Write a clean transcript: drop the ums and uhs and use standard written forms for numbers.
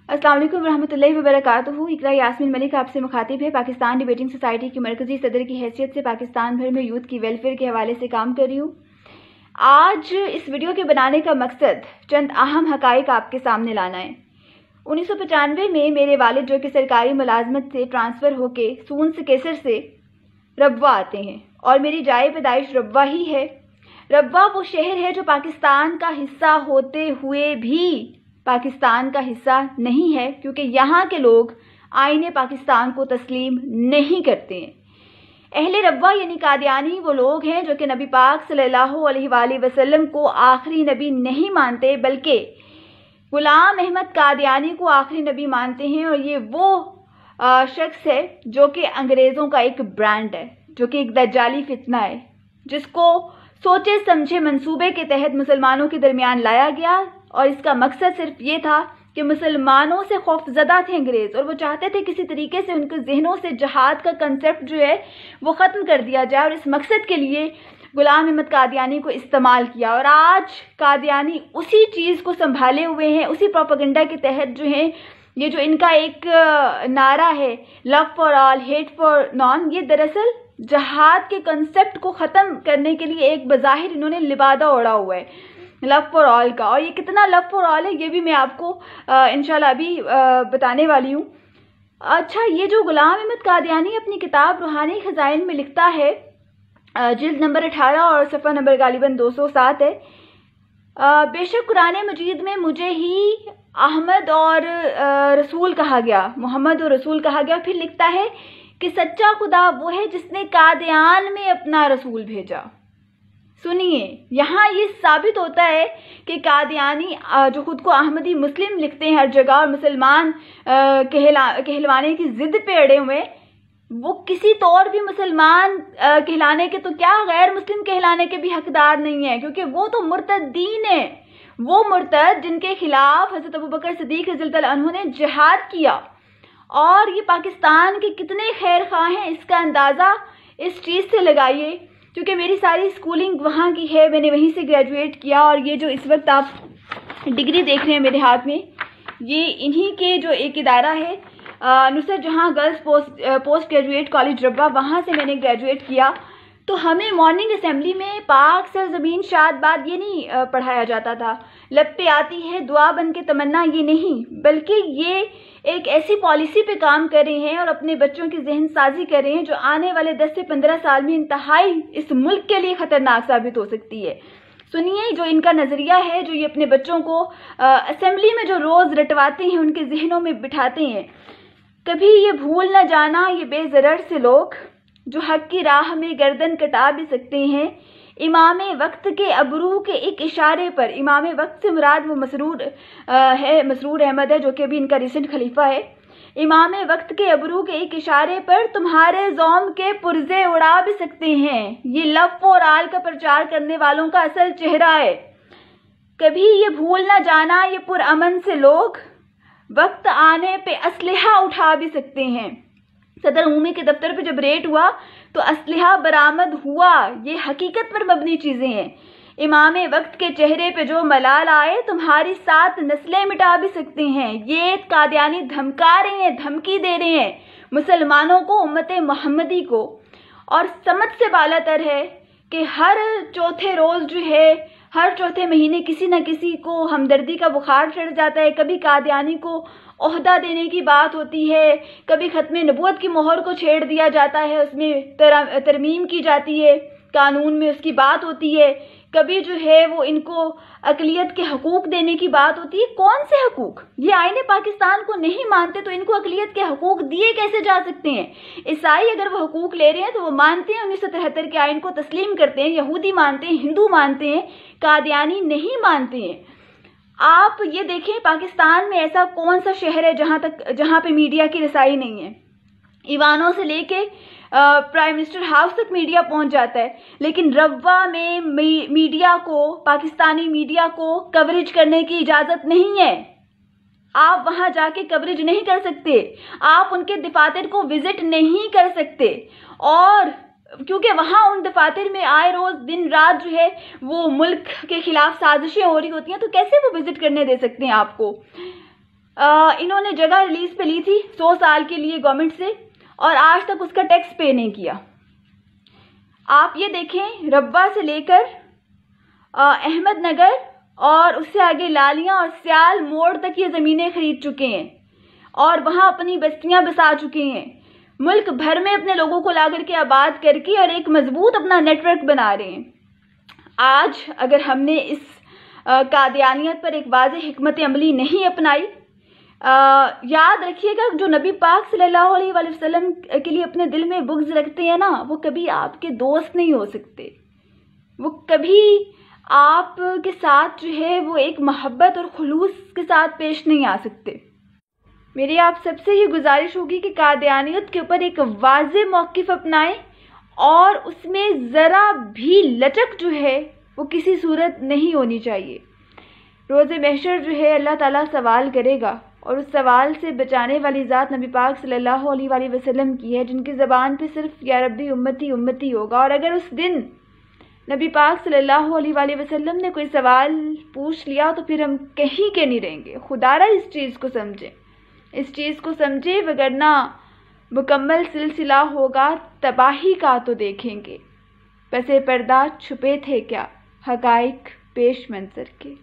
अस्सलाम वालेकुम रहमतुल्लाहि व बरकातुहू। इकरा यास्मीन मलिक आपसे मुखातिब है। पाकिस्तान डिबेटिंग सोसाइटी की मरकजी सदर की हैसियत से पाकिस्तान भर में यूथ की वेलफेयर के हवाले से काम कर रही हूँ। आज इस वीडियो के बनाने का मकसद चंद अहम हकाइक आपके सामने लाना है। 1995 में मेरे वालिद जो कि सरकारी मुलाजमत से ट्रांसफ़र होके सूंस कैसर से रब्वा आते हैं और मेरी जाए पैदाइश रब्वा ही है। रब्वा वो शहर है जो पाकिस्तान का हिस्सा होते हुए भी पाकिस्तान का हिस्सा नहीं है, क्योंकि यहाँ के लोग आईने पाकिस्तान को तस्लीम नहीं करते हैं। अहले रब्वा यानी कादियानी वो लोग हैं जो कि नबी पाक सल्लल्लाहु अलैहि वसल्लम को आखिरी नबी नहीं मानते, बल्कि गुलाम अहमद कादियानी को आखिरी नबी मानते हैं। और ये वो शख्स है जो कि अंग्रेज़ों का एक ब्रांड है, जो कि एक दज्जाली फितना है, जिसको सोचे समझे मंसूबे के तहत मुसलमानों के दरमियान लाया गया। और इसका मकसद सिर्फ ये था कि मुसलमानों से खौफजदा थे अंग्रेज़, और वो चाहते थे किसी तरीके से उनके जहनों से जहाद का कंसेप्ट जो है वो ख़त्म कर दिया जाए। और इस मकसद के लिए गुलाम अहमद कादियानी को इस्तेमाल किया। और आज कादियानी उसी चीज़ को संभाले हुए हैं, उसी प्रोपेगेंडा के तहत जो है ये जो इनका एक नारा है love for all hate for non, ये दरअसल जहाद के कंसेप्ट को ख़त्म करने के लिए एक बज़ाहिर इन्होंने लिबादा ओढ़ा हुआ है लव फॉर ऑल का। और ये कितना लव फॉर ऑल है ये भी मैं आपको इंशाल्लाह अभी बताने वाली हूँ। अच्छा, ये जो गुलाम अहमद कादियानी अपनी किताब रूहानी खजाइन में लिखता है, जिल्द नंबर 18 और सफ़ा नंबर गालिबन 207 है, बेशक कुरान मजीद में मुझे ही अहमद और रसूल कहा गया, मोहम्मद और रसूल कहा गया। फिर लिखता है कि सच्चा खुदा वो है जिसने कादियान में अपना रसूल भेजा। सुनिए, यहाँ ये साबित होता है कि कादियानी जो खुद को अहमदी मुस्लिम लिखते हैं हर जगह और मुसलमान कहलवाने की ज़िद पे अड़े हुए, वो किसी तौर भी मुसलमान कहलाने के तो क्या गैर मुस्लिम कहलाने के भी हकदार नहीं है, क्योंकि वो तो मुर्तदीन है। वो मुर्तद जिनके खिलाफ हज़रत अबू बकर सिद्दीक़ रज़ियल्लाहु अन्हु ने जिहाद किया। और ये पाकिस्तान के कितने खैर ख्वाह हैं इसका अंदाज़ा इस चीज़ से लगाइए, क्योंकि मेरी सारी स्कूलिंग वहाँ की है, मैंने वहीं से ग्रेजुएट किया। और ये जो इस वक्त आप डिग्री देख रहे हैं मेरे हाथ में, ये इन्हीं के जो एक इदारा है नुसरत जहाँ गर्ल्स पोस्ट ग्रेजुएट कॉलेज रब्बा, वहाँ से मैंने ग्रेजुएट किया। तो हमें मॉर्निंग असेंबली में पाक सरज़मीन शाद बात ये नहीं पढ़ाया जाता था, लब पे आती है दुआ बन के तमन्ना, ये नहीं, बल्कि ये एक ऐसी पॉलिसी पे काम कर रहे हैं और अपने बच्चों की जहन साजी कर रहे हैं जो आने वाले 10 से 15 साल में इंतहाई इस मुल्क के लिए ख़तरनाक साबित हो सकती है। सुनिए, जो इनका नज़रिया है, जो ये अपने बच्चों को असेंबली में जो रोज़ रटवाते हैं, उनके जहनों में बिठाते हैं, कभी ये भूल न जाना ये बेज़रर से लोग जो हक़ की राह में गर्दन कटा भी सकते हैं। इमाम वक्त के अबरू के एक इशारे पर, इमाम वक्त से मुराद वो मसरूर अहमद है जो कि अभी इनका रिसेंट खलीफा है। इमाम वक्त के अबरू के एक इशारे पर तुम्हारे ज़ौम के पुर्जे उड़ा भी सकते हैं। ये लव फॉर ऑल का प्रचार करने वालों का असल चेहरा है। कभी ये भूल ना जाना ये पुरअमन से लोग वक्त आने पे असलहा उठा भी सकते हैं। सदर उम्मी के दफ्तर पे जब रेड हुआ तो असलहा बरामद हुआ, ये हकीकत पर मबनी चीज़ें हैं। इमाम वक्त के चेहरे पे जो मलाल आए तुम्हारी 7 नस्लें मिटा भी सकते हैं। ये कादियानी धमका रहे हैं, धमकी दे रहे हैं मुसलमानों को, उम्मत मोहम्मदी को। और समझ से बालातर है कि हर चौथे रोज़ जो है, हर चौथे महीने किसी न किसी को हमदर्दी का बुखार चढ़ जाता है। कभी कादियानी को ओहदा देने की बात होती है, कभी ख़त्म नबूवत की मोहर को छेड़ दिया जाता है, उसमें तरमीम की जाती है, कानून में उसकी बात होती है। कभी जो है वो इनको अक़लियत के हकूक़ देने की बात होती है। कौन से हकूक़? ये आईने पाकिस्तान को नहीं मानते तो इनको अक़लियत के हकूक़ दिए कैसे जा सकते हैं? ईसाई अगर वो हकूक़ ले रहे हैं तो वो मानते हैं 1973 के आइन को तस्लीम करते हैं, यहूदी मानते हैं, हिंदू मानते हैं, कादियानी नहीं मानते हैं। आप ये देखें, पाकिस्तान में ऐसा कौन सा शहर है जहाँ पे मीडिया की रसाई नहीं है? ईवानों से लेके प्राइम मिनिस्टर हाउस तक मीडिया पहुंच जाता है, लेकिन रब्वा में मीडिया को, पाकिस्तानी मीडिया को कवरेज करने की इजाज़त नहीं है। आप वहां जाके कवरेज नहीं कर सकते, आप उनके दफातर को विजिट नहीं कर सकते। और क्योंकि वहाँ उन दफातर में आए रोज़ दिन रात जो है वो मुल्क के खिलाफ साजिशें हो रही होती हैं, तो कैसे वो विजिट करने दे सकते हैं आपको? انہوں نے جگہ ریلیز پہ لی تھی 100 سال کے لیے گورنمنٹ سے، اور آج تک اس کا ٹیکس پے نہیں کیا۔ آپ یہ دیکھیں، ربوہ سے لے کر احمد نگر اور اس سے آگے لالیاں اور سیال موڑ تک یہ زمینیں خرید چکے ہیں اور وہاں اپنی بستیاں بسا چکے ہیں، ملک بھر میں اپنے لوگوں کو لا کر کے آباد کر کے اور ایک مضبوط اپنا نیٹ ورک بنا رہے ہیں۔ آج اگر ہم نے اس قادیانیت پر ایک واضح حکمت عملی نہیں اپنائی، یاد رکھیے گا جو نبی پاک صلی اللہ علیہ وآلہ وسلم کے لیے اپنے دل میں بغض رکھتے ہیں نا، وہ کبھی آپ کے دوست نہیں ہو سکتے، وہ کبھی آپ کے ساتھ جو ہے وہ ایک محبت اور خلوص کے ساتھ پیش نہیں آ سکتے۔ میری آپ سب سے یہ گزارش ہوگی کہ قادیانیت کے اوپر ایک واضح موقف اپنائیں اور اس میں ذرا بھی لچک جو ہے وہ کسی صورت نہیں ہونی چاہیے۔ روز محشر جو ہے اللہ تعالیٰ سوال کرے گا، اور اس سوال سے بچانے والی ذات نبی پاک صلی اللہ علیہ وآلہ وسلم کی ہے، جن کی زبان پہ صرف یا ربی امتی امتی ہوگا۔ اور اگر اس دن نبی پاک صلی اللہ علیہ وآلہ وسلم نے کوئی سوال پوچھ لیا تو پھر ہم کہیں کے نہیں رہیں گے۔ خدا را اس چیز کو سمجھیں، اس چیز کو سمجھے، وگرنہ مکمل سلسلہ ہوگا تباہی کا تو دیکھیں گے۔ پس پردہ چھپے تھے کیا حقائق پیش منظر کے۔